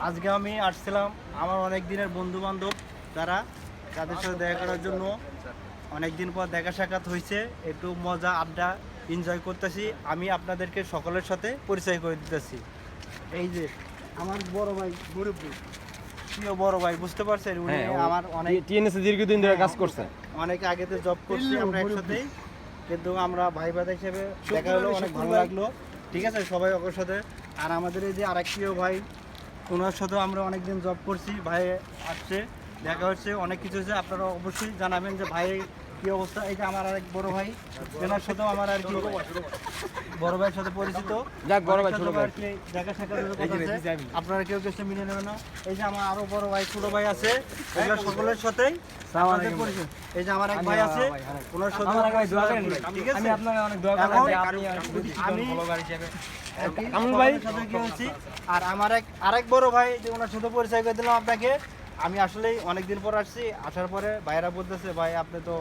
আজকে আমি আসছিলাম আমার অনেক দিনের বন্ধু বান্ধব যারা তাদের সাথে দেখা করার জন্য। অনেক দিন পর দেখা সাক্ষাৎ হয়েছে, একটু মজা আড্ডা এনজয় করতেছি। আমি আপনাদেরকে সকলের সাথে পরিচয় করে দিতেছি। এই যে আমার বড় ভাই মুরব্বী, প্রিয় বড় ভাই, বুঝতে পারছেন উনি আমার অনেক টিএনএসএ দীর্ঘদিন ধরে কাজ করছে। অনেক আগেতে জব করছি আমরা একসাথেই, কিন্তু আমরা ভাই ভাই হিসেবে দেখা হলো, অনেক ভালো লাগলো। ঠিক আছে, সবাই ওর সাথে। আর আমাদের এই যে আরেক প্রিয় ভাই, ওনার সাথেও আমরা অনেকদিন জব করছি। ভাই আসছে, দেখা হচ্ছে, অনেক কিছু হচ্ছে। আপনারা অবশ্যই জানাবেন যে ভাই কী অবস্থা। এই যে আমার আরেক বড় ভাই, ওনার সাথেও আমার আর কি বড় ভাইয়ের সাথে পরিচিত। যাক, বড় ভাই ছোট ভাই আর কি দেখা সাক্ষাৎ হচ্ছে। আপনারা কেউ কিছু মিলে নেবেন না। এই যে আমার আরো বড় ভাই ছোট ভাই আছে, এগুলো সকলের সাথেই আমাদের পরিচয়। এই যে আমার এক ভাই আছে, ওনার সাথে ঠিক আছে। আমি আপনাকে অনেক দোয়া এখন করি। আমি ব্লগার হিসেবে কামরুল ভাইয়ের সাথে কি হচ্ছি। আর আমার আরেক বড় ভাই, যে ওনার সাথে পরিচয় করে দিলাম আপনাকে। আমি আসলেই অনেকদিন পর আসছি, আসার পরে ভাইয়েরা বলতেছে ভাই আপনি তো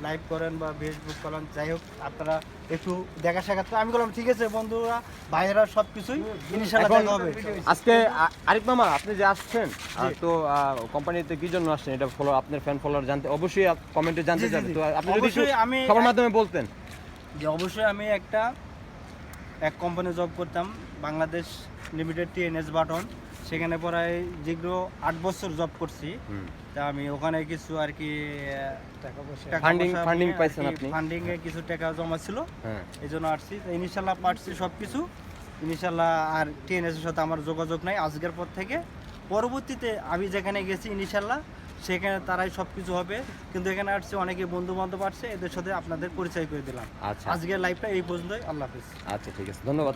লাইভ করেন বা ফেসবুক করেন, যাই হোক আপনারা একটু দেখা সাক্ষাৎ করে। আমি বললাম ঠিক আছে বন্ধুরা, ভাইয়েরা সব কিছুই ইনশাআল্লাহ দেখা হবে। আজকে আরিফ মামা, আপনি যে আসছেন তো কোম্পানিতে কি জন্য আসছেন, এটা ফলো আপনার ফ্যান ফলোয়ার জানতে অবশ্যই কমেন্টে জানতে চান। তো আপনি যদি অবশ্যই আমি সবার মাধ্যমে বলতেন যে অবশ্যই আমি এক কোম্পানি জব করতাম, বাংলাদেশ লিমিটেড টিএনএস বাটন। সেখানে প্রায় দীর্ঘ 8 বছর জব করছি। তা আমি ওখানে কিছু আর কি ফান্ডিং পাইছেন আপনি? ফান্ডিং এ কিছু টাকা জমা ছিল, হ্যাঁ। এই জন্য আসছি। ইনশাল্লাহ পারছি সব কিছু ইনশাল্লাহ। আর টিএনএস এর সাথে আমার যোগাযোগ নাই আজকের পর থেকে। পরবর্তীতে আমি যেখানে গেছি ইনশাল্লাহ সেখানে তারাই সব কিছু হবে। কিন্তু এখানে আসছে অনেকে বন্ধু বান্ধব আসছে, এদের সাথে আপনাদের পরিচয় করে দিলাম। আচ্ছা আজকের লাইভটা এই পর্যন্তই। আল্লাহ হাফিজ। আচ্ছা, ঠিক আছে, ধন্যবাদ।